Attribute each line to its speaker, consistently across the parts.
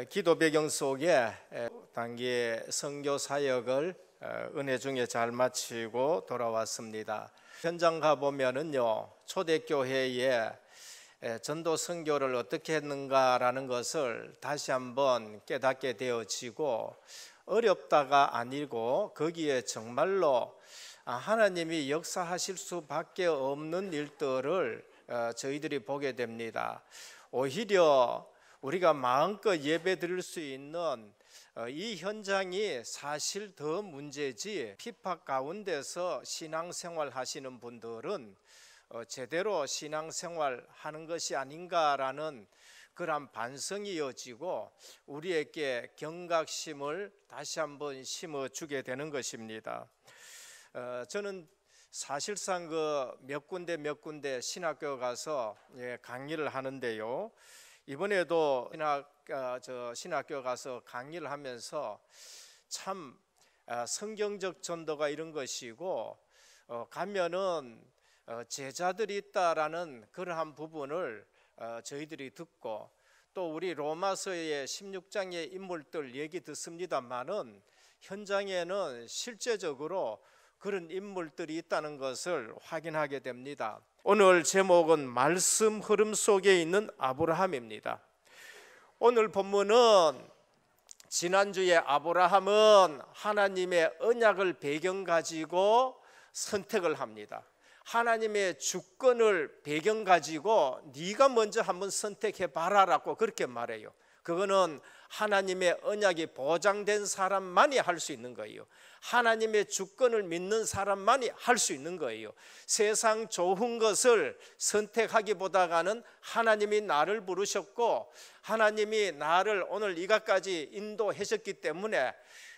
Speaker 1: 기도 배경 속에 단기 선교 사역을 은혜 중에 잘 마치고 돌아왔습니다. 현장 가보면은요, 초대교회에 전도 선교를 어떻게 했는가라는 것을 다시 한번 깨닫게 되어지고, 어렵다가 아니고 거기에 정말로 하나님이 역사하실 수밖에 없는 일들을 저희들이 보게 됩니다. 오히려 우리가 마음껏 예배 드릴 수 있는 이 현장이 사실 더 문제지, 핍박 가운데서 신앙생활 하시는 분들은 제대로 신앙생활 하는 것이 아닌가라는 그런 반성이 이어지고 우리에게 경각심을 다시 한번 심어주게 되는 것입니다. 저는 사실상 몇 군데 신학교 가서 강의를 하는데요, 이번에도 신학교 가서 강의를 하면서 참 성경적 전도가 이런 것이고, 가면은 제자들이 있다라는 그러한 부분을 저희들이 듣고, 또 우리 로마서의 16장의 인물들 얘기 듣습니다만은 현장에는 실제적으로 그런 인물들이 있다는 것을 확인하게 됩니다. 오늘 제목은 말씀 흐름 속에 있는 아브라함입니다. 오늘 본문은 지난주에 아브라함은 하나님의 언약을 배경 가지고 선택을 합니다. 하나님의 주권을 배경 가지고 네가 먼저 한번 선택해 봐라라고 그렇게 말해요. 그거는 하나님의 언약이 보장된 사람만이 할 수 있는 거예요. 하나님의 주권을 믿는 사람만이 할 수 있는 거예요. 세상 좋은 것을 선택하기보다는 하나님이 나를 부르셨고 하나님이 나를 오늘 이것까지 인도하셨기 때문에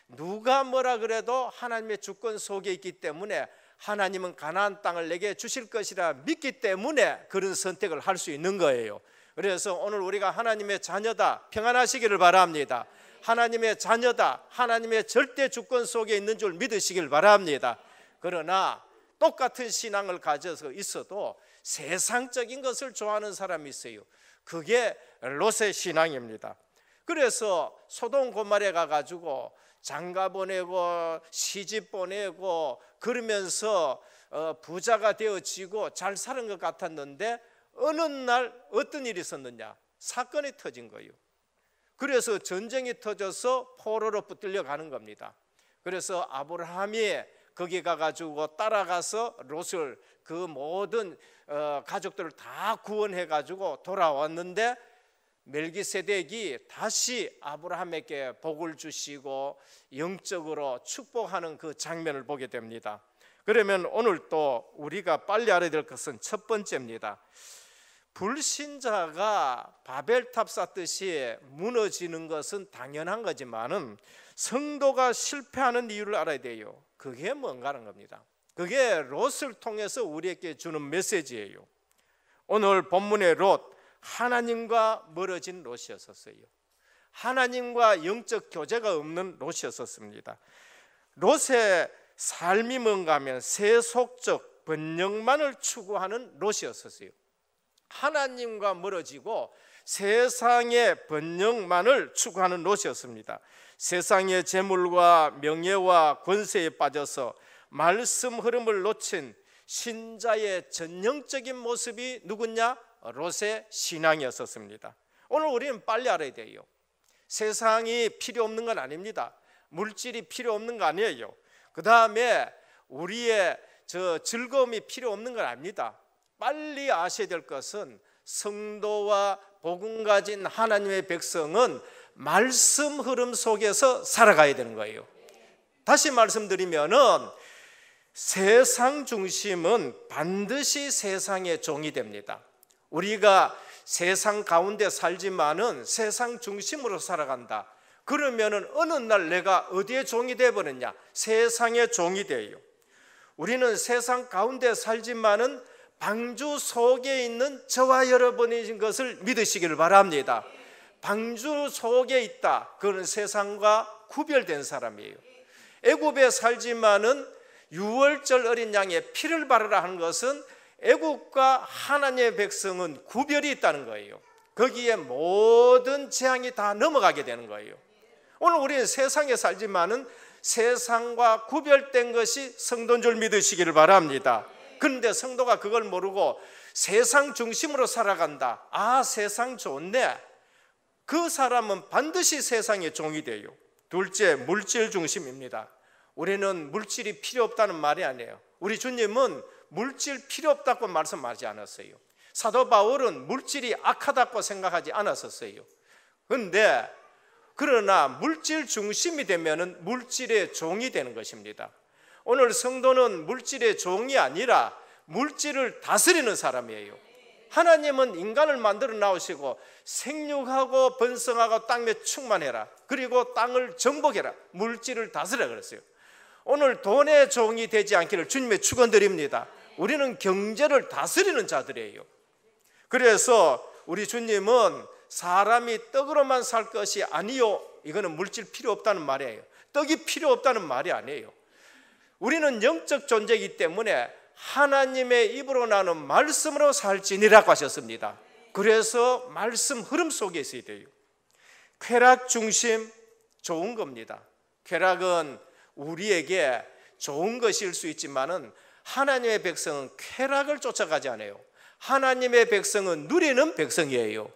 Speaker 1: 누가 뭐라 그래도 하나님의 주권 속에 있기 때문에 하나님은 가나안 땅을 내게 주실 것이라 믿기 때문에 그런 선택을 할 수 있는 거예요. 그래서 오늘 우리가 하나님의 자녀다, 평안하시기를 바랍니다. 하나님의 자녀다, 하나님의 절대 주권 속에 있는 줄 믿으시길 바랍니다. 그러나 똑같은 신앙을 가져서 있어도 세상적인 것을 좋아하는 사람이 있어요. 그게 롯의 신앙입니다. 그래서 소돔 고모라에 가가지고 장가 보내고 시집 보내고 그러면서 부자가 되어지고 잘 사는 것 같았는데, 어느 날 어떤 일이 있었느냐, 사건이 터진 거예요. 그래서 전쟁이 터져서 포로로 붙들려 가는 겁니다. 그래서 아브라함이 거기 가가지고 따라가서 롯을, 그 모든 가족들을 다 구원해 가지고 돌아왔는데, 멜기세덱이 다시 아브라함에게 복을 주시고 영적으로 축복하는 그 장면을 보게 됩니다. 그러면 오늘 또 우리가 빨리 알아야 될 것은 첫 번째입니다. 불신자가 바벨탑 쌓듯이 무너지는 것은 당연한 거지만은 성도가 실패하는 이유를 알아야 돼요. 그게 뭔가라는 겁니다. 그게 롯을 통해서 우리에게 주는 메시지예요. 오늘 본문의 롯, 하나님과 멀어진 롯이었어요. 하나님과 영적 교제가 없는 롯이었습니다. 롯의 삶이 뭔가 하면 세속적 번영만을 추구하는 롯이었어요. 하나님과 멀어지고 세상의 번영만을 추구하는 롯이었습니다. 세상의 재물과 명예와 권세에 빠져서 말씀 흐름을 놓친 신자의 전형적인 모습이 누구냐? 롯의 신앙이었습니다. 오늘 우리는 빨리 알아야 돼요. 세상이 필요 없는 건 아닙니다. 물질이 필요 없는 거 아니에요. 그 다음에 우리의 즐거움이 필요 없는 건 아닙니다. 빨리 아셔야 될 것은 성도와 복음 가진 하나님의 백성은 말씀 흐름 속에서 살아가야 되는 거예요. 다시 말씀드리면은 세상 중심은 반드시 세상의 종이 됩니다. 우리가 세상 가운데 살지만은 세상 중심으로 살아간다. 그러면은 어느 날 내가 어디에 종이 되어버렸냐? 세상의 종이 돼요. 우리는 세상 가운데 살지만은 방주 속에 있는 저와 여러분인 것을 믿으시기를 바랍니다. 방주 속에 있다. 그는 세상과 구별된 사람이에요. 애굽에 살지만은 유월절 어린 양의 피를 바르라 하는 것은 애국과 하나님의 백성은 구별이 있다는 거예요. 거기에 모든 재앙이 다 넘어가게 되는 거예요. 오늘 우리는 세상에 살지만은 세상과 구별된 것이 성도인 줄 믿으시기를 바랍니다. 그런데 성도가 그걸 모르고 세상 중심으로 살아간다. 아, 세상 좋네. 그 사람은 반드시 세상의 종이 돼요. 둘째, 물질 중심입니다. 우리는 물질이 필요 없다는 말이 아니에요. 우리 주님은 물질 필요 없다고 말씀하지 않았어요. 사도 바울은 물질이 악하다고 생각하지 않았었어요. 그런데 그러나 물질 중심이 되면은 물질의 종이 되는 것입니다. 오늘 성도는 물질의 종이 아니라 물질을 다스리는 사람이에요. 하나님은 인간을 만들어 나오시고 생육하고 번성하고 땅에 충만해라, 그리고 땅을 정복해라, 물질을 다스리라 그랬어요. 오늘 돈의 종이 되지 않기를 주님의 축원드립니다. 우리는 경제를 다스리는 자들이에요. 그래서 우리 주님은 사람이 떡으로만 살 것이 아니요, 이거는 물질 필요 없다는 말이에요. 떡이 필요 없다는 말이 아니에요. 우리는 영적 존재이기 때문에 하나님의 입으로 나는 말씀으로 살지니라고 하셨습니다. 그래서 말씀 흐름 속에 있어야 돼요. 쾌락 중심 좋은 겁니다. 쾌락은 우리에게 좋은 것일 수 있지만은 하나님의 백성은 쾌락을 쫓아가지 않아요. 하나님의 백성은 누리는 백성이에요.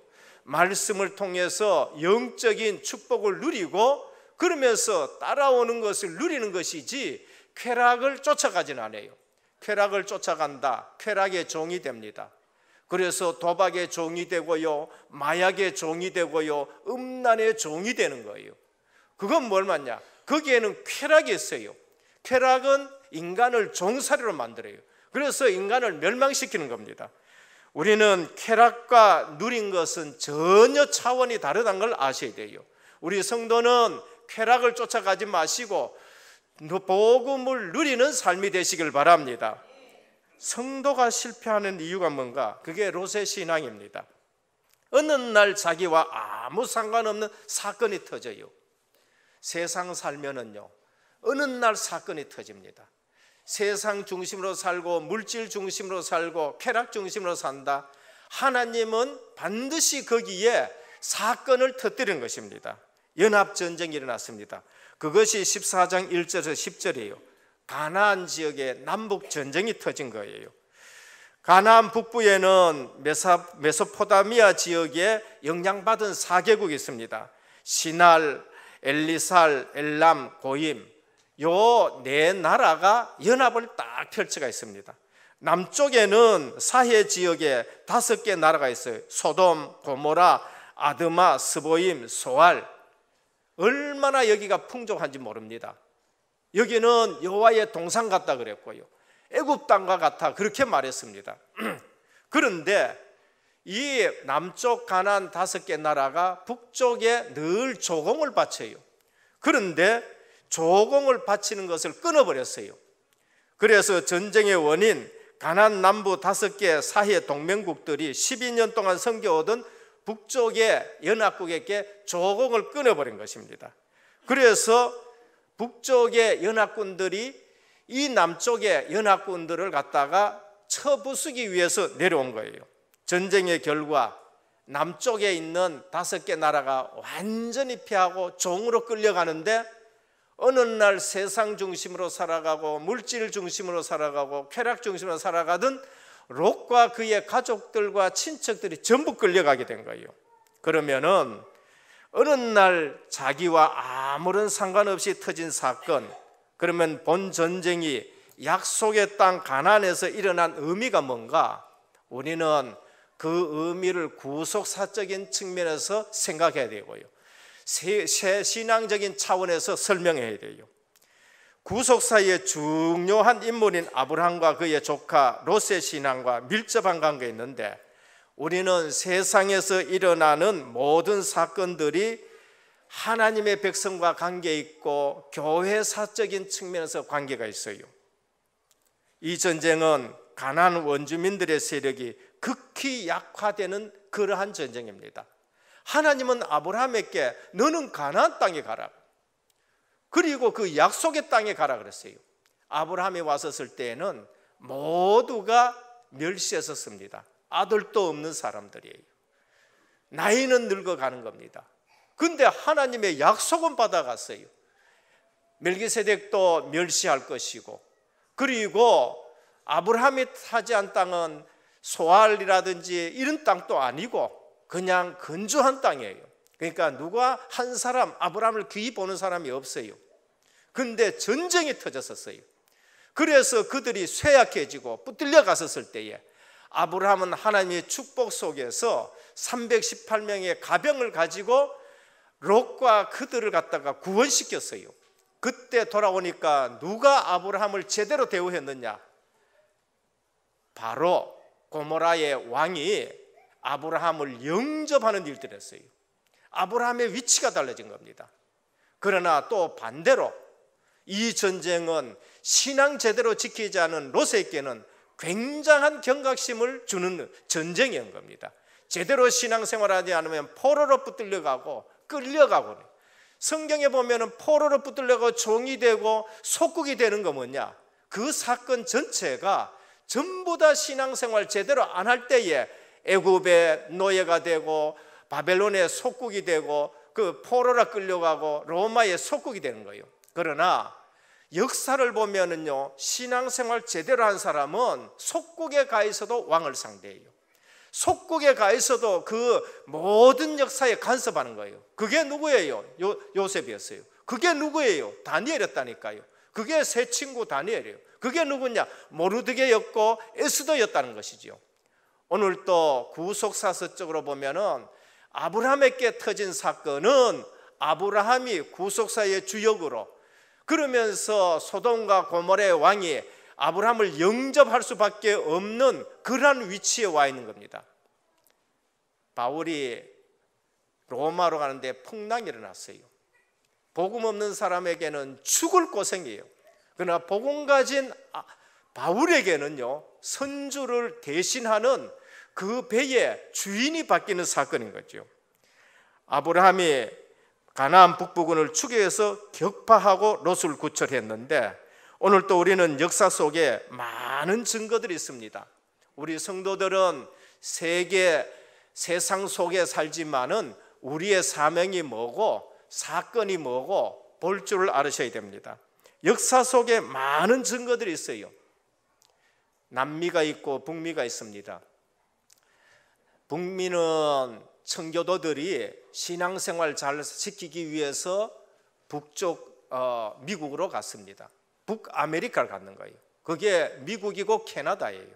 Speaker 1: 말씀을 통해서 영적인 축복을 누리고 그러면서 따라오는 것을 누리는 것이지 쾌락을 쫓아가지는 않아요. 쾌락을 쫓아간다, 쾌락의 종이 됩니다. 그래서 도박의 종이 되고요, 마약의 종이 되고요, 음란의 종이 되는 거예요. 그건 뭘 말냐? 거기에는 쾌락이 있어요. 쾌락은 인간을 종살이로 만들어요. 그래서 인간을 멸망시키는 겁니다. 우리는 쾌락과 누린 것은 전혀 차원이 다르다는 걸 아셔야 돼요. 우리 성도는 쾌락을 쫓아가지 마시고 복음을 누리는 삶이 되시길 바랍니다. 성도가 실패하는 이유가 뭔가? 그게 롯의 신앙입니다. 어느 날 자기와 아무 상관없는 사건이 터져요. 세상 살면은요, 어느 날 사건이 터집니다. 세상 중심으로 살고 물질 중심으로 살고 쾌락 중심으로 산다. 하나님은 반드시 거기에 사건을 터뜨리는 것입니다. 연합전쟁이 일어났습니다. 그것이 14장 1절에서 10절이에요. 가나안 지역에 남북전쟁이 터진 거예요. 가나안 북부에는 메소포타미아 지역에 영향받은 4개국이 있습니다. 시날, 엘리살, 엘람, 고임, 요 네 나라가 연합을 딱 펼쳐가 있습니다. 남쪽에는 사해 지역에 5개 나라가 있어요. 소돔, 고모라, 아드마, 스보임, 소알. 얼마나 여기가 풍족한지 모릅니다. 여기는 여호와의 동산 같다 그랬고요, 애굽 땅과 같아 그렇게 말했습니다. 그런데 이 남쪽 가나안 5개 나라가 북쪽에 늘 조공을 바쳐요. 그런데 조공을 바치는 것을 끊어버렸어요. 그래서 전쟁의 원인, 가나안 남부 5개 사해 동맹국들이 12년 동안 섬겨오던 북쪽의 연합국에게 조공을 끊어버린 것입니다. 그래서 북쪽의 연합군들이 이 남쪽의 연합군들을 갖다가 쳐부수기 위해서 내려온 거예요. 전쟁의 결과 남쪽에 있는 5개 나라가 완전히 패하고 종으로 끌려가는데, 어느 날 세상 중심으로 살아가고 물질 중심으로 살아가고 쾌락 중심으로 살아가던 롯과 그의 가족들과 친척들이 전부 끌려가게 된 거예요. 그러면은 어느 날 자기와 아무런 상관없이 터진 사건, 그러면 본 전쟁이 약속의 땅 가나안에서 일어난 의미가 뭔가? 우리는 그 의미를 구속사적인 측면에서 생각해야 되고요, 신앙적인 차원에서 설명해야 돼요. 구속사의 중요한 인물인 아브라함과 그의 조카 롯의 신앙과 밀접한 관계가 있는데, 우리는 세상에서 일어나는 모든 사건들이 하나님의 백성과 관계 있고 교회사적인 측면에서 관계가 있어요. 이 전쟁은 가나안 원주민들의 세력이 극히 약화되는 그러한 전쟁입니다. 하나님은 아브라함에게 너는 가나안 땅에 가라, 그리고 그 약속의 땅에 가라 그랬어요. 아브라함이 왔었을 때에는 모두가 멸시했었습니다. 아들도 없는 사람들이에요. 나이는 늙어가는 겁니다. 근데 하나님의 약속은 받아갔어요. 멜기세덱도 멸시할 것이고, 그리고 아브라함이 차지한 땅은 소알이라든지 이런 땅도 아니고 그냥 건조한 땅이에요. 그러니까 누가 한 사람, 아브라함을 귀히 보는 사람이 없어요. 근데 전쟁이 터졌었어요. 그래서 그들이 쇠약해지고 붙들려 갔었을 때에 아브라함은 하나님의 축복 속에서 318명의 가병을 가지고 롯과 그들을 갖다가 구원시켰어요. 그때 돌아오니까 누가 아브라함을 제대로 대우했느냐? 바로 고모라의 왕이 아브라함을 영접하는 일들을 했어요. 아브라함의 위치가 달라진 겁니다. 그러나 또 반대로 이 전쟁은 신앙 제대로 지키지 않은 롯에게는 굉장한 경각심을 주는 전쟁인 겁니다. 제대로 신앙생활하지 않으면 포로로 붙들려가고 끌려가고, 성경에 보면 포로로 붙들려가고 종이 되고 속국이 되는 거 뭐냐? 그 사건 전체가 전부 다 신앙생활 제대로 안 할 때에 애굽의 노예가 되고 바벨론의 속국이 되고 그 포로라 끌려가고 로마의 속국이 되는 거예요. 그러나 역사를 보면은요, 신앙생활 제대로 한 사람은 속국에 가 있어도 왕을 상대해요. 속국에 가 있어도 그 모든 역사에 간섭하는 거예요. 그게 누구예요? 요셉이었어요. 그게 누구예요? 다니엘이었다니까요. 그게 새 친구 다니엘이에요. 그게 누구냐? 모르드게였고 에스더였다는 것이죠. 오늘 또 구속사서적으로 보면은 아브라함에게 터진 사건은 아브라함이 구속사의 주역으로, 그러면서 소돔과 고모라의 왕이 아브라함을 영접할 수밖에 없는 그러한 위치에 와 있는 겁니다. 바울이 로마로 가는데 풍랑이 일어났어요. 복음 없는 사람에게는 죽을 고생이에요. 그러나 복음 가진 바울에게는요, 선주를 대신하는 그 배의 주인이 바뀌는 사건인 거죠. 아브라함이 가나안 북부군을 추격해서 격파하고 롯을 구출했는데, 오늘 또 우리는 역사 속에 많은 증거들이 있습니다. 우리 성도들은 세상 속에 살지만은 우리의 사명이 뭐고 사건이 뭐고 볼 줄을 알으셔야 됩니다. 역사 속에 많은 증거들이 있어요. 남미가 있고 북미가 있습니다. 북미는 청교도들이 신앙생활 잘 지키기 위해서 북쪽 미국으로 갔습니다. 북아메리카를 갔는 거예요. 그게 미국이고 캐나다예요.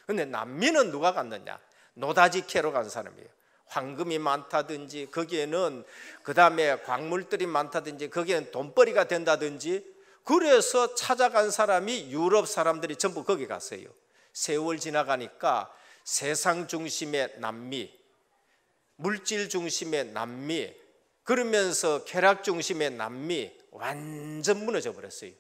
Speaker 1: 그런데 남미는 누가 갔느냐? 노다지 캐러 간 사람이에요. 황금이 많다든지 거기에는 그 다음에 광물들이 많다든지 거기에는 돈벌이가 된다든지, 그래서 찾아간 사람이 유럽 사람들이 전부 거기 갔어요. 세월 지나가니까 세상 중심의 남미, 물질 중심의 남미, 그러면서 쾌락 중심의 남미 완전 무너져 버렸어요.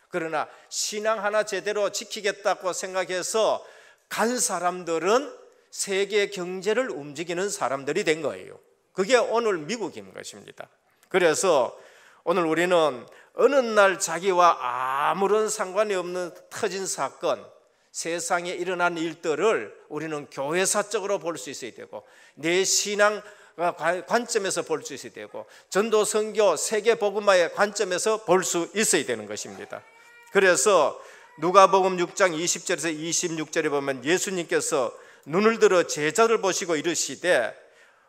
Speaker 1: 그러나 신앙 하나 제대로 지키겠다고 생각해서 간 사람들은 세계 경제를 움직이는 사람들이 된 거예요. 그게 오늘 미국인 것입니다. 그래서 오늘 우리는 어느 날 자기와 아무런 상관이 없는 터진 사건, 세상에 일어난 일들을 우리는 교회사적으로 볼 수 있어야 되고, 내 신앙 관점에서 볼 수 있어야 되고, 전도 선교 세계 복음화의 관점에서 볼 수 있어야 되는 것입니다. 그래서 누가복음 6장 20절에서 26절에 보면 예수님께서 눈을 들어 제자를 보시고 이르시되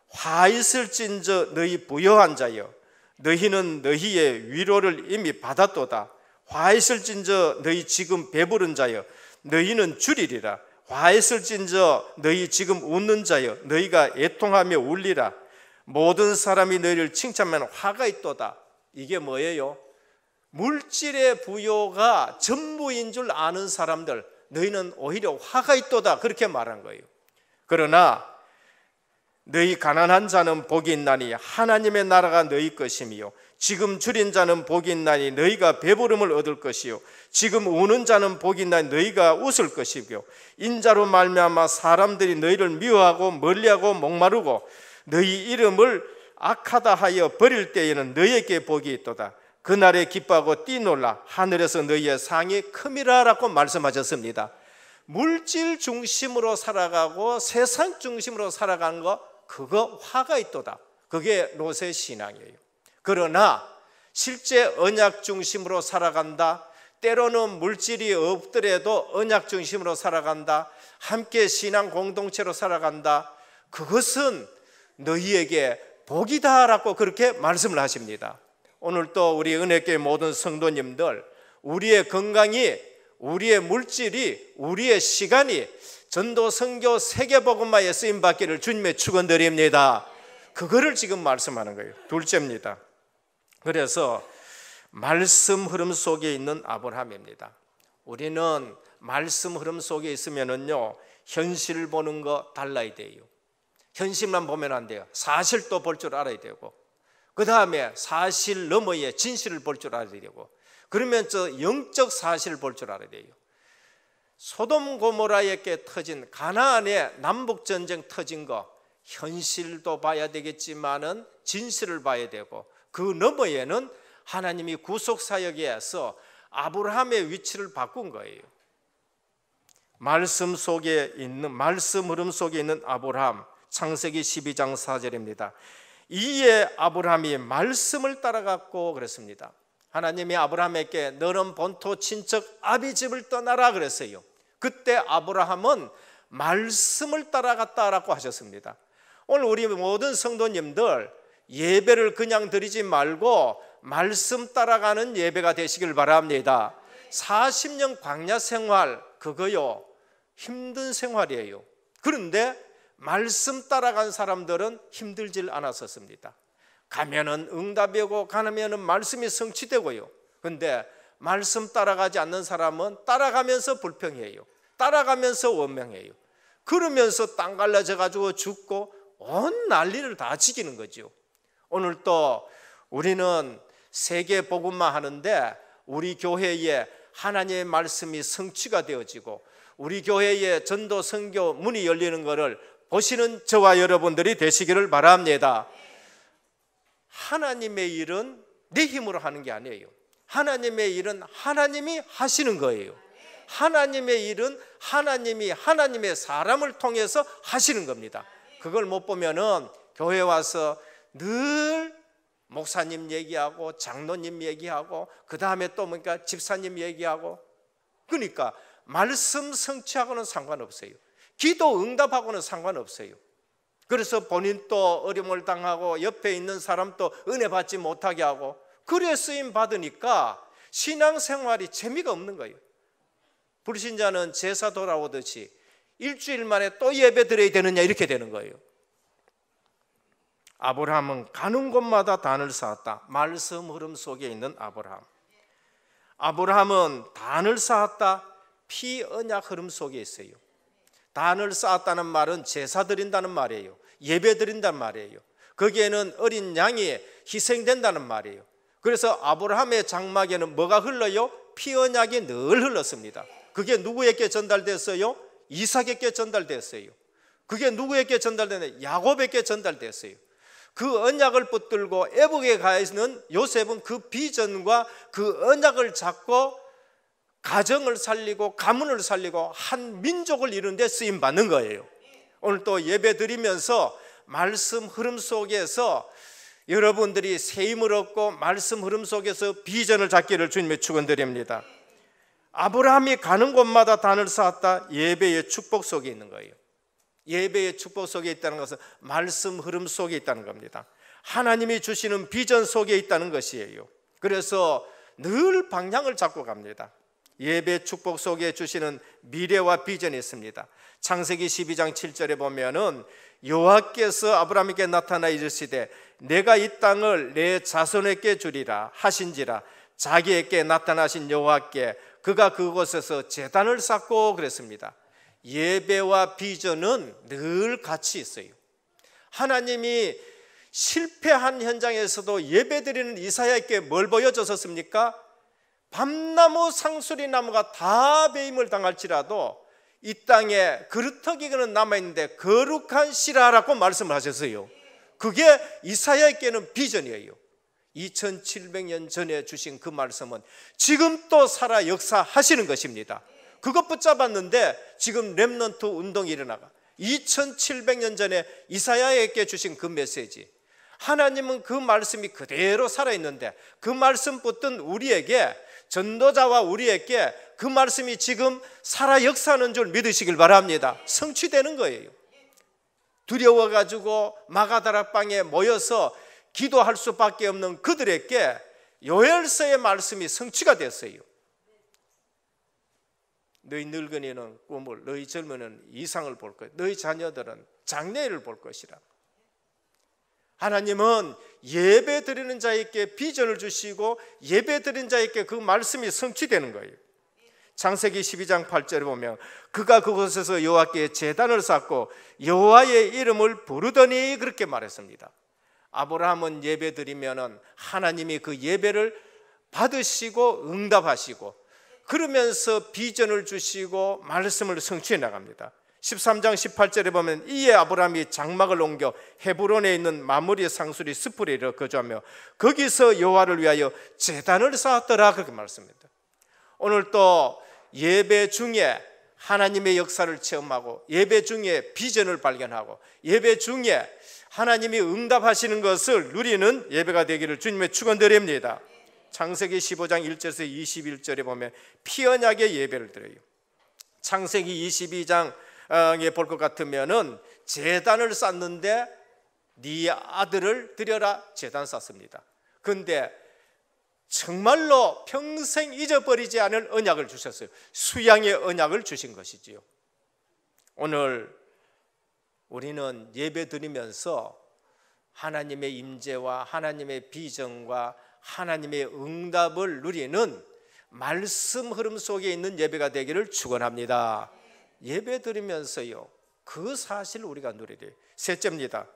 Speaker 1: 화 있을진저 너희 부요한 자여, 너희는 너희의 위로를 이미 받았도다. 화 있을진저 너희 지금 배부른 자여, 너희는 줄이리라. 화 있을진저 너희 지금 웃는 자여, 너희가 애통하며 울리라. 모든 사람이 너희를 칭찬하면 화가 있도다. 이게 뭐예요? 물질의 부요가 전부인 줄 아는 사람들, 너희는 오히려 화가 있도다, 그렇게 말한 거예요. 그러나 너희 가난한 자는 복이 있나니 하나님의 나라가 너희 것이며, 지금 줄인 자는 복이 있나니 너희가 배부름을 얻을 것이요, 지금 우는 자는 복이 있나니 너희가 웃을 것이며, 인자로 말미암아 사람들이 너희를 미워하고 멀리하고 목마르고 너희 이름을 악하다 하여 버릴 때에는 너희에게 복이 있도다. 그날에 기뻐하고 뛰놀라. 하늘에서 너희의 상이 큼이라 라고 말씀하셨습니다. 물질 중심으로 살아가고 세상 중심으로 살아가는 거 그거 화가 있도다. 그게 롯의 신앙이에요. 그러나 실제 언약 중심으로 살아간다. 때로는 물질이 없더라도 언약 중심으로 살아간다. 함께 신앙 공동체로 살아간다. 그것은 너희에게 복이다라고 그렇게 말씀을 하십니다. 오늘 또 우리 은혜교회 모든 성도님들, 우리의 건강이, 우리의 물질이, 우리의 시간이 전도 선교 세계복음화에 쓰임받기를 주님의 축원드립니다. 그거를 지금 말씀하는 거예요. 둘째입니다. 그래서 말씀 흐름 속에 있는 아브라함입니다. 우리는 말씀 흐름 속에 있으면은요, 현실을 보는 거 달라야 돼요. 현실만 보면 안 돼요. 사실도 볼 줄 알아야 되고, 그 다음에 사실 너머의 진실을 볼 줄 알아야 되고, 그러면 저 영적 사실을 볼 줄 알아야 돼요. 소돔 고모라에게 터진 가나안의 남북 전쟁 터진 거 현실도 봐야 되겠지만은 진실을 봐야 되고, 그 너머에는 하나님이 구속 사역에서 아브라함의 위치를 바꾼 거예요. 말씀 속에 있는, 말씀 흐름 속에 있는 아브라함, 창세기 12장 4절입니다. 이에 아브라함이 말씀을 따라갔고 그랬습니다. 하나님이 아브라함에게 너는 본토 친척 아비 집을 떠나라 그랬어요. 그때 아브라함은 말씀을 따라갔다라고 하셨습니다. 오늘 우리 모든 성도님들 예배를 그냥 드리지 말고 말씀 따라가는 예배가 되시길 바랍니다. 40년 광야 생활, 그거요, 힘든 생활이에요. 그런데 말씀 따라간 사람들은 힘들질 않았었습니다. 가면은 응답이 오고 가면은 말씀이 성취되고요. 그런데 말씀 따라가지 않는 사람은 따라가면서 불평해요. 따라가면서 원망해요. 그러면서 땅 갈라져 가지고 죽고 온 난리를 다 지키는 거죠. 오늘 또 우리는 세계 복음화 하는데 우리 교회에 하나님의 말씀이 성취가 되어지고 우리 교회에 전도 선교 문이 열리는 것을 보시는 저와 여러분들이 되시기를 바랍니다. 하나님의 일은 내 힘으로 하는 게 아니에요. 하나님의 일은 하나님이 하시는 거예요. 하나님의 일은 하나님이 하나님의 사람을 통해서 하시는 겁니다. 그걸 못 보면은 교회 와서 늘 목사님 얘기하고 장로님 얘기하고 그 다음에 또 뭔가 집사님 얘기하고, 그러니까 말씀 성취하고는 상관없어요. 기도 응답하고는 상관없어요. 그래서 본인 또 어려움을 당하고 옆에 있는 사람도 은혜 받지 못하게 하고, 그래 쓰임 받으니까 신앙생활이 재미가 없는 거예요. 불신자는 제사 돌아오듯이 일주일 만에 또 예배 드려야 되느냐 이렇게 되는 거예요. 아브라함은 가는 곳마다 단을 쌓았다. 말씀 흐름 속에 있는 아브라함. 아브라함은 단을 쌓았다. 피 언약 흐름 속에 있어요. 단을 쌓았다는 말은 제사 드린다는 말이에요. 예배 드린다는 말이에요. 거기에는 어린 양이 희생된다는 말이에요. 그래서 아브라함의 장막에는 뭐가 흘러요? 피 언약이 늘 흘렀습니다. 그게 누구에게 전달됐어요? 이삭에게 전달됐어요. 그게 누구에게 전달됐나요? 야곱에게 전달됐어요. 그 언약을 붙들고 애국에 가 있는 요셉은 그 비전과 그 언약을 잡고 가정을 살리고 가문을 살리고 한 민족을 이루는 데 쓰임 받는 거예요. 오늘 또 예배 드리면서 말씀 흐름 속에서 여러분들이 새 힘을 얻고 말씀 흐름 속에서 비전을 잡기를 주님의 축원드립니다. 아브라함이 가는 곳마다 단을 쌓았다. 예배의 축복 속에 있는 거예요. 예배의 축복 속에 있다는 것은 말씀 흐름 속에 있다는 겁니다. 하나님이 주시는 비전 속에 있다는 것이에요. 그래서 늘 방향을 잡고 갑니다. 예배 축복 속에 주시는 미래와 비전이 있습니다. 창세기 12장 7절에 보면은 여호와께서 아브라함에게 나타나 이르시되 내가 이 땅을 내 자손에게 주리라 하신지라. 자기에게 나타나신 여호와께 그가 그곳에서 제단을 쌓고 그랬습니다. 예배와 비전은 늘 같이 있어요. 하나님이 실패한 현장에서도 예배드리는 이사야에게 뭘 보여줬었습니까? 밤나무 상수리 나무가 다 배임을 당할지라도 이 땅에 그루터기는 남아있는데 거룩한 씨라라고 말씀을 하셨어요. 그게 이사야에게는 비전이에요. 2700년 전에 주신 그 말씀은 지금 또 살아 역사하시는 것입니다. 그것 붙잡았는데 지금 렘넌트 운동이 일어나가 2700년 전에 이사야에게 주신 그 메시지, 하나님은 그 말씀이 그대로 살아있는데 그 말씀 붙든 우리에게, 전도자와 우리에게 그 말씀이 지금 살아 역사하는 줄 믿으시길 바랍니다. 성취되는 거예요. 두려워가지고 마가다락방에 모여서 기도할 수밖에 없는 그들에게 요엘서의 말씀이 성취가 됐어요. 너희 늙은이는 꿈을, 너희 젊은이는 이상을 볼 것, 너희 자녀들은 장래를 볼 것이라. 하나님은 예배 드리는 자에게 비전을 주시고 예배 드리는 자에게 그 말씀이 성취되는 거예요. 창세기 12장 8절에 보면 그가 그곳에서 여호와께 제단을 쌓고 여호와의 이름을 부르더니 그렇게 말했습니다. 아브라함은 예배 드리면은 하나님이 그 예배를 받으시고 응답하시고 그러면서 비전을 주시고 말씀을 성취해 나갑니다. 13장 18절에 보면 이에 아브라함이 장막을 옮겨 헤브론에 있는 마므리 상수리 스프리를 거주하며 거기서 여호와를 위하여 제단을 쌓았더라, 그렇게 말씀합니다. 오늘 또 예배 중에 하나님의 역사를 체험하고 예배 중에 비전을 발견하고 예배 중에 하나님이 응답하시는 것을 누리는 예배가 되기를 주님의 축원드립니다. 창세기 15장 1절에서 21절에 보면 피 언약의 예배를 드려요. 창세기 22장에 볼 것 같으면은 제단을 쌓는데 네 아들을 드려라, 제단 쌓습니다. 그런데 정말로 평생 잊어버리지 않을 언약을 주셨어요. 수양의 언약을 주신 것이지요. 오늘 우리는 예배 드리면서 하나님의 임재와 하나님의 비전과 하나님의 응답을 누리는 말씀 흐름 속에 있는 예배가 되기를 축원합니다. 예배 드리면서요, 그 사실을 우리가 누려야 돼요. 셋째입니다.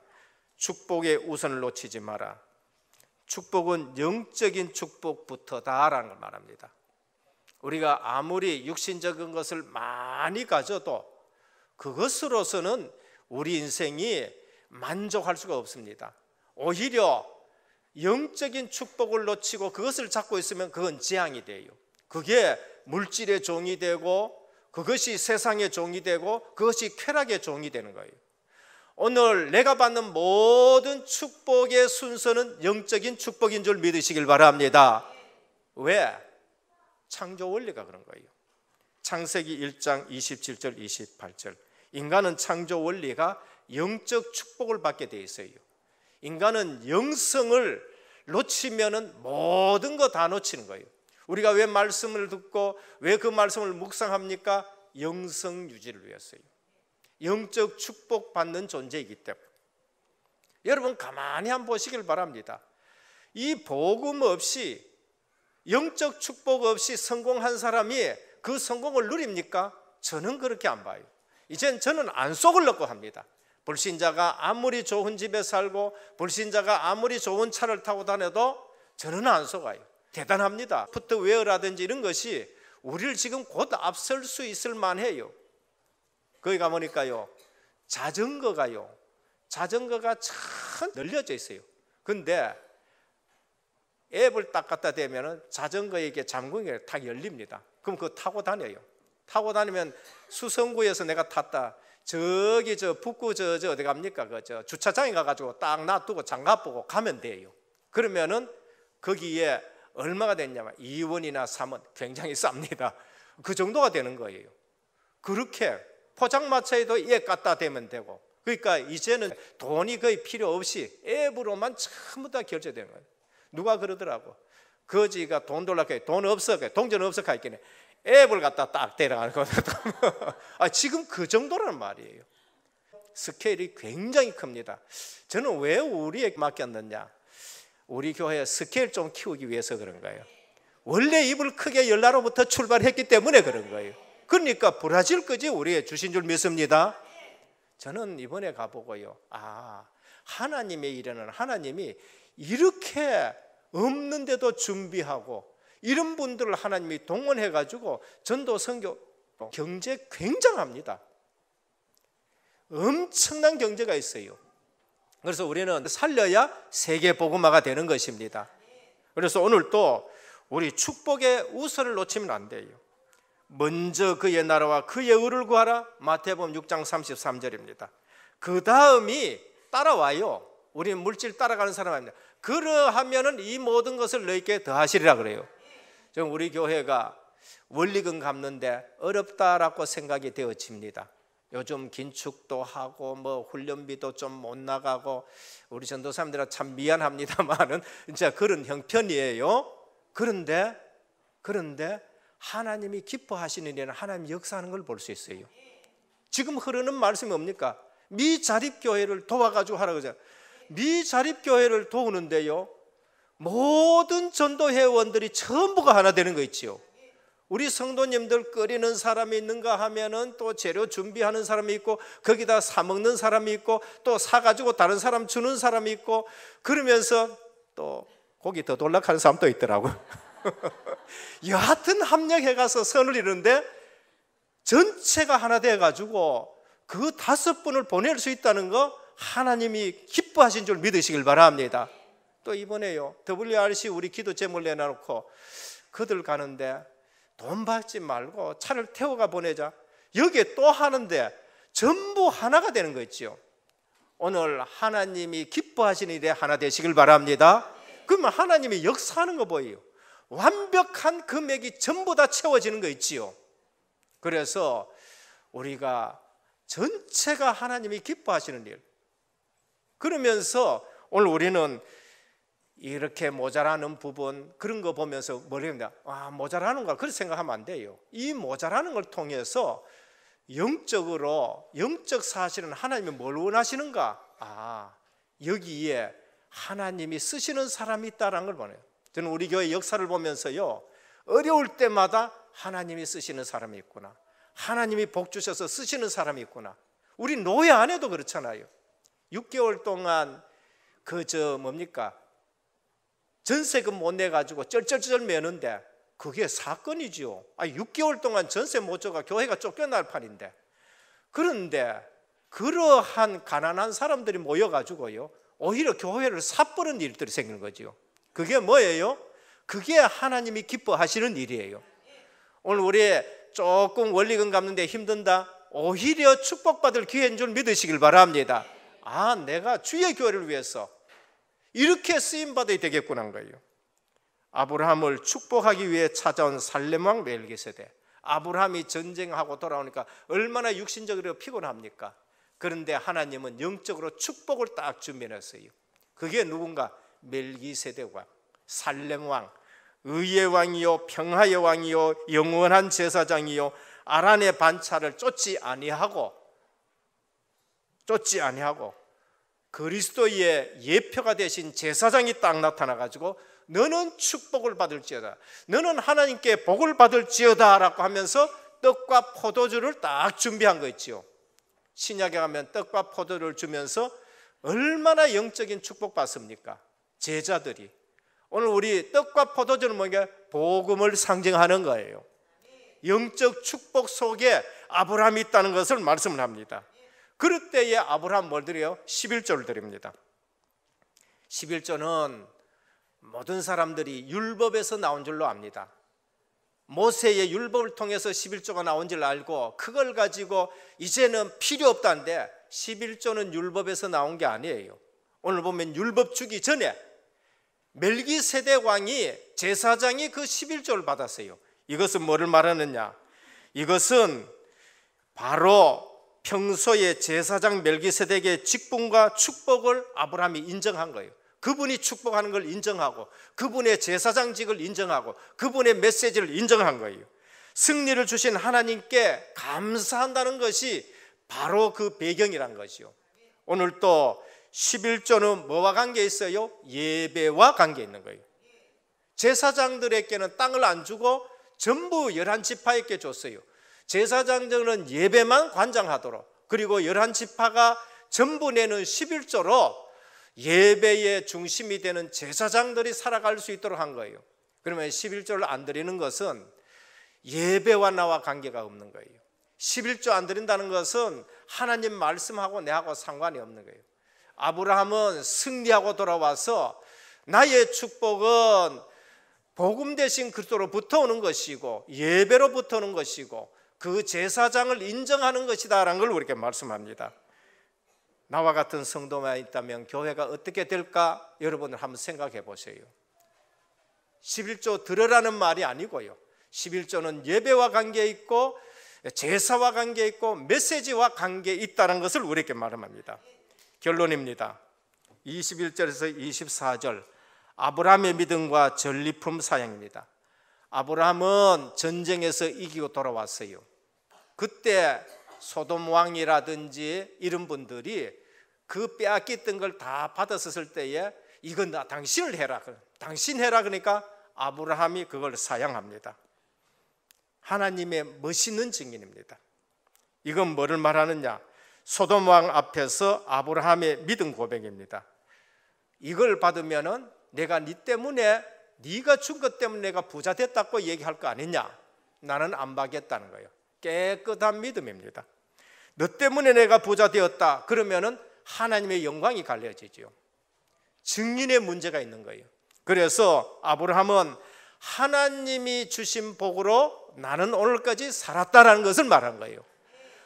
Speaker 1: 축복의 우선을 놓치지 마라. 축복은 영적인 축복부터다라는 걸 말합니다. 우리가 아무리 육신적인 것을 많이 가져도 그것으로서는 우리 인생이 만족할 수가 없습니다. 오히려 영적인 축복을 놓치고 그것을 잡고 있으면 그건 재앙이 돼요. 그게 물질의 종이 되고 그것이 세상의 종이 되고 그것이 쾌락의 종이 되는 거예요. 오늘 내가 받는 모든 축복의 순서는 영적인 축복인 줄 믿으시길 바랍니다. 왜? 창조 원리가 그런 거예요. 창세기 1장 27절 28절, 인간은 창조 원리가 영적 축복을 받게 돼 있어요. 인간은 영성을 놓치면은 모든 거 다 놓치는 거예요. 우리가 왜 말씀을 듣고 왜 그 말씀을 묵상합니까? 영성 유지를 위해서요. 영적 축복 받는 존재이기 때문에. 여러분 가만히 한번 보시길 바랍니다. 이 복음 없이, 영적 축복 없이 성공한 사람이 그 성공을 누립니까? 저는 그렇게 안 봐요. 이젠 저는 안 속으려고 합니다. 불신자가 아무리 좋은 집에 살고 불신자가 아무리 좋은 차를 타고 다녀도 저는 안 속아요. 대단합니다. 풋웨어라든지 이런 것이 우리를 지금 곧 앞설 수 있을 만해요. 거기 가보니까요, 자전거가 참 널려져 있어요. 근데 앱을 딱 갖다 대면은 자전거에 이게 잠금이 탁 열립니다. 그럼 그거 타고 다녀요. 타고 다니면 수성구에서 내가 탔다, 저기 저 북구 저 어디 갑니까? 저 주차장에 가가지고 딱 놔두고 장갑 보고 가면 돼요. 그러면은 거기에 얼마가 됐냐면 2원이나 3원, 굉장히 쌉니다. 그 정도가 되는 거예요. 그렇게 포장마차에도 앱 갖다 대면 되고, 그러니까 이제는 돈이 거의 필요 없이 앱으로만 전부 다 결제되는 거예요. 누가 그러더라고, 거지가 돈 돌라게 돈 없어, 동전 없어 가있겠네, 앱을 갖다 딱 대라는 거거든. 지금 그 정도라는 말이에요. 스케일이 굉장히 큽니다. 저는 왜 우리에게 맡겼느냐, 우리 교회 스케일 좀 키우기 위해서 그런 거예요. 원래 입을 크게 열나로부터 출발했기 때문에 그런 거예요. 그러니까 브라질 거지 우리에 주신 줄 믿습니다. 저는 이번에 가보고요, 하나님의 일에는 하나님이 이렇게 없는데도 준비하고 이런 분들을 하나님이 동원해가지고 전도 선교 경제 굉장합니다. 엄청난 경제가 있어요. 그래서 우리는 살려야 세계 복음화가 되는 것입니다. 그래서 오늘 또 우리 축복의 우선을 놓치면 안 돼요. 먼저 그의 나라와 그의 의를 구하라. 마태복음 6장 33절입니다. 그 다음이 따라와요. 우리 물질 따라가는 사람 아닙니다. 그러하면은 이 모든 것을 너희께 더하시리라 그래요. 지금 우리 교회가 원리금 갚는데 어렵다라고 생각이 되어집니다. 요즘 긴축도 하고 뭐 훈련비도 좀 못 나가고 우리 전도사님들은 참 미안합니다만은 진짜 그런 형편이에요. 그런데 하나님이 기뻐하시는 일은 하나님이 역사하는 걸 볼 수 있어요. 지금 흐르는 말씀이 뭡니까? 미자립교회를 도와가지고 하라고 하잖아요. 미자립교회를 도우는데요, 모든 전도회원들이 전부가 하나 되는 거 있지요. 우리 성도님들 끓이는 사람이 있는가 하면은 또 재료 준비하는 사람이 있고, 거기다 사 먹는 사람이 있고, 또 사가지고 다른 사람 주는 사람이 있고, 그러면서 또 고기 더 돌락하는 사람도 있더라고요. 여하튼 합력해 가서 선을 이루는데 전체가 하나 돼가지고 그 5분을 보낼 수 있다는 거 하나님이 기뻐하신 줄 믿으시길 바랍니다. 또 이번에요, WRC 우리 기도 제목을 내놔놓고 그들 가는데 돈 받지 말고 차를 태워가 보내자. 여기에 또 하는데 전부 하나가 되는 거 있죠. 오늘 하나님이 기뻐하시는 일에 하나 되시길 바랍니다. 그러면 하나님이 역사하는 거 보여요. 완벽한 금액이 전부 다 채워지는 거 있지요. 그래서 우리가 전체가 하나님이 기뻐하시는 일, 그러면서 오늘 우리는 이렇게 모자라는 부분, 그런 거 보면서 뭐랍니다. 모자라는 걸 그렇게 생각하면 안 돼요. 이 모자라는 걸 통해서 영적으로, 영적 사실은 하나님이 뭘 원하시는가? 여기에 하나님이 쓰시는 사람이 있다는 걸 보네요. 저는 우리 교회 역사를 보면서요, 어려울 때마다 하나님이 쓰시는 사람이 있구나, 하나님이 복 주셔서 쓰시는 사람이 있구나. 우리 노예 안에도 그렇잖아요. 6개월 동안 전세금 못 내가지고 쩔쩔쩔 매는데 그게 사건이지요. 6개월 동안 전세 못 줘가 교회가 쫓겨날 판인데, 그런데 그러한 가난한 사람들이 모여가지고요, 오히려 교회를 삿버린 일들이 생기는 거지요. 그게 뭐예요? 그게 하나님이 기뻐하시는 일이에요. 오늘 우리 조금 원리금 갚는데 힘든다, 오히려 축복받을 기회인 줄 믿으시길 바랍니다. 내가 주의 교회를 위해서 이렇게 쓰임받아야 되겠구나 하는 거예요. 아브라함을 축복하기 위해 찾아온 살렘왕 멜기세덱. 아브라함이 전쟁하고 돌아오니까 얼마나 육신적으로 피곤합니까? 그런데 하나님은 영적으로 축복을 딱 준비했어요. 그게 누군가? 멜기세덱 왕, 살렘 왕, 의의 왕이요 평화의 왕이요 영원한 제사장이요 아란의 반차를 쫓지 아니하고 그리스도의 예표가 되신 제사장이 딱 나타나가지고 너는 축복을 받을지어다, 너는 하나님께 복을 받을지어다 라고 하면서 떡과 포도주를 딱 준비한 거 있죠. 신약에 가면 떡과 포도를 주면서 얼마나 영적인 축복 받습니까? 제자들이. 오늘 우리 떡과 포도주는 뭐냐? 복음을 상징하는 거예요. 영적 축복 속에 아브라함이 있다는 것을 말씀을 합니다. 그럴 때에 아브라함 뭘 드려요? 11조를 드립니다. 11조는 모든 사람들이 율법에서 나온 줄로 압니다. 모세의 율법을 통해서 11조가 나온 줄 알고 그걸 가지고 이제는 필요 없다는데, 11조는 율법에서 나온 게 아니에요. 오늘 보면 율법 주기 전에 멜기세덱 왕이, 제사장이 그 11조를 받았어요. 이것은 뭐를 말하느냐? 이것은 바로 평소에 제사장 멜기세덱의 직분과 축복을 아브라함이 인정한 거예요. 그분이 축복하는 걸 인정하고, 그분의 제사장직을 인정하고, 그분의 메시지를 인정한 거예요. 승리를 주신 하나님께 감사한다는 것이 바로 그 배경이란 것이요. 오늘 또 11조는 뭐와 관계 있어요? 예배와 관계 있는 거예요. 제사장들에게는 땅을 안 주고 전부 11지파에게 줬어요. 제사장들은 예배만 관장하도록, 그리고 11지파가 전부 내는 11조로 예배의 중심이 되는 제사장들이 살아갈 수 있도록 한 거예요. 그러면 11조를 안 드리는 것은 예배와 나와 관계가 없는 거예요. 11조 안 드린다는 것은 하나님 말씀하고 내하고 상관이 없는 거예요. 아브라함은 승리하고 돌아와서 나의 축복은 복음 대신 그리스도로부터 오는 것이고 예배로부터 오는 것이고 그 제사장을 인정하는 것이다라는 걸 우리에게 말씀합니다. 나와 같은 성도만 있다면 교회가 어떻게 될까? 여러분들 한번 생각해 보세요. 11조 들으라는 말이 아니고요, 11조는 예배와 관계 있고 제사와 관계 있고 메시지와 관계 있다는 것을 우리에게 말합니다. 결론입니다. 21절에서 24절 아브라함의 믿음과 전리품 사양입니다. 아브라함은 전쟁에서 이기고 돌아왔어요. 그때 소돔 왕이라든지 이런 분들이 그 빼앗겼던 걸 다 받았을 때에 이건 당신을 해라, 당신 해라. 그러니까 아브라함이 그걸 사양합니다. 하나님의 멋있는 증인입니다. 이건 뭐를 말하느냐? 소돔 왕 앞에서 아브라함의 믿음 고백입니다. 이걸 받으면은 내가 네 때문에, 네가 준 것 때문에 내가 부자 됐다고 얘기할 거 아니냐? 나는 안 받겠다는 거예요. 깨끗한 믿음입니다. 너 때문에 내가 부자 되었다 그러면은 하나님의 영광이 갈려지죠. 증인의 문제가 있는 거예요. 그래서 아브라함은 하나님이 주신 복으로 나는 오늘까지 살았다라는 것을 말한 거예요.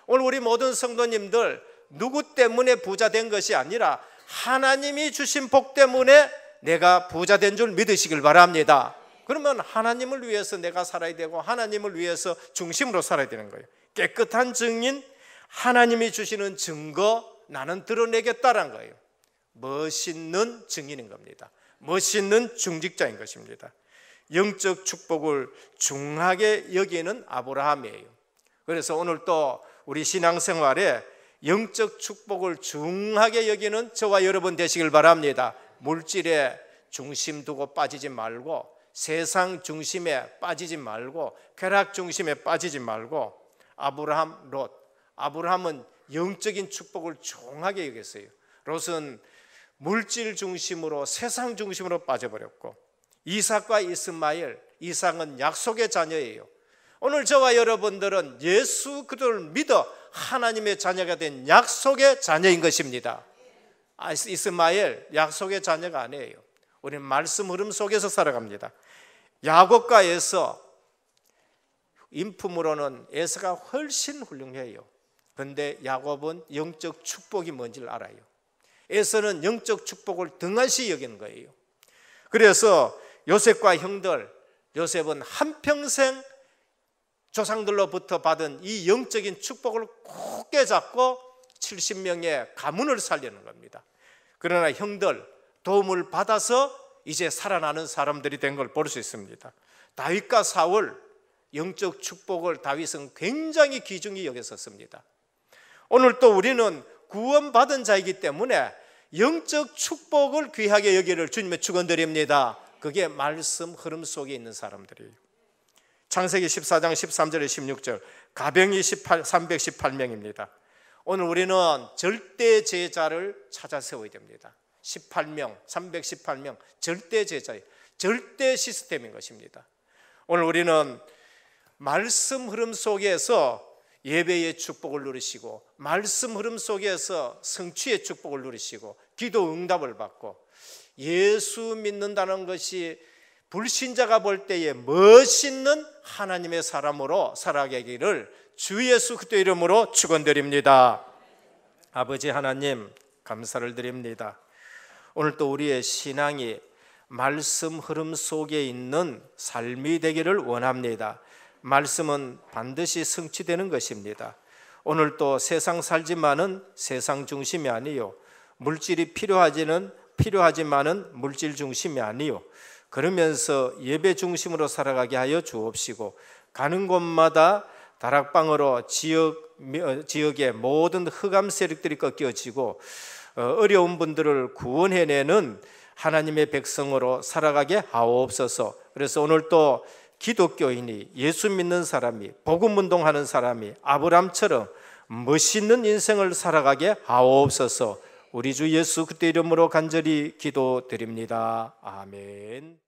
Speaker 1: 오늘 우리 모든 성도님들 누구 때문에 부자 된 것이 아니라 하나님이 주신 복 때문에 내가 부자 된 줄 믿으시길 바랍니다. 그러면 하나님을 위해서 내가 살아야 되고 하나님을 위해서 중심으로 살아야 되는 거예요. 깨끗한 증인, 하나님이 주시는 증거 나는 드러내겠다라는 거예요. 멋있는 증인인 겁니다. 멋있는 중직자인 것입니다. 영적 축복을 중하게 여기는 아브라함이에요. 그래서 오늘 또 우리 신앙생활에 영적 축복을 중하게 여기는 저와 여러분 되시길 바랍니다. 물질에 중심 두고 빠지지 말고, 세상 중심에 빠지지 말고, 쾌락 중심에 빠지지 말고, 아브라함, 롯, 아브라함은 영적인 축복을 중하게 여겼어요. 롯은 물질 중심으로, 세상 중심으로 빠져버렸고, 이삭과 이스마엘, 이삭은 약속의 자녀예요. 오늘 저와 여러분들은 예수 그리스도를 믿어 하나님의 자녀가 된 약속의 자녀인 것입니다. 이스마엘 약속의 자녀가 아니에요. 우리는 말씀 흐름 속에서 살아갑니다. 야곱과 에서 인품으로는 에서가 훨씬 훌륭해요. 그런데 야곱은 영적 축복이 뭔지를 알아요. 에서는 영적 축복을 등한시 여기는 거예요. 그래서 요셉과 형들, 요셉은 한평생 조상들로부터 받은 이 영적인 축복을 굳게 잡고 70명의 가문을 살리는 겁니다. 그러나 형들 도움을 받아서 이제 살아나는 사람들이 된 걸 볼 수 있습니다. 다윗과 사울, 영적 축복을 다윗은 굉장히 귀중히 여겼었습니다. 오늘 또 우리는 구원받은 자이기 때문에 영적 축복을 귀하게 여기를 주님의 축원드립니다. 그게 말씀 흐름 속에 있는 사람들이에요. 창세기 14장 13절에 16절 가병이 318명입니다. 오늘 우리는 절대 제자를 찾아 세워야 됩니다. 18명, 318명 절대 제자예요. 절대 시스템인 것입니다. 오늘 우리는 말씀 흐름 속에서 예배의 축복을 누리시고, 말씀 흐름 속에서 성취의 축복을 누리시고, 기도 응답을 받고, 예수 믿는다는 것이 불신자가 볼 때에 멋있는 하나님의 사람으로 살아가기를 주 예수 그리스도의 이름으로 축원드립니다. 아버지 하나님 감사를 드립니다. 오늘 또 우리의 신앙이 말씀 흐름 속에 있는 삶이 되기를 원합니다. 말씀은 반드시 성취되는 것입니다. 오늘 또 세상 살지만은 세상 중심이 아니요, 물질이 필요하지만은 물질 중심이 아니요, 그러면서 예배 중심으로 살아가게 하여 주옵시고, 가는 곳마다 다락방으로 지역의 모든 흑암 세력들이 꺾여지고 어려운 분들을 구원해내는 하나님의 백성으로 살아가게 하옵소서. 그래서 오늘 또 기독교인이, 예수 믿는 사람이, 복음 운동하는 사람이 아브람처럼 멋있는 인생을 살아가게 하옵소서. 우리 주 예수 그리스도 이름으로 간절히 기도드립니다. 아멘.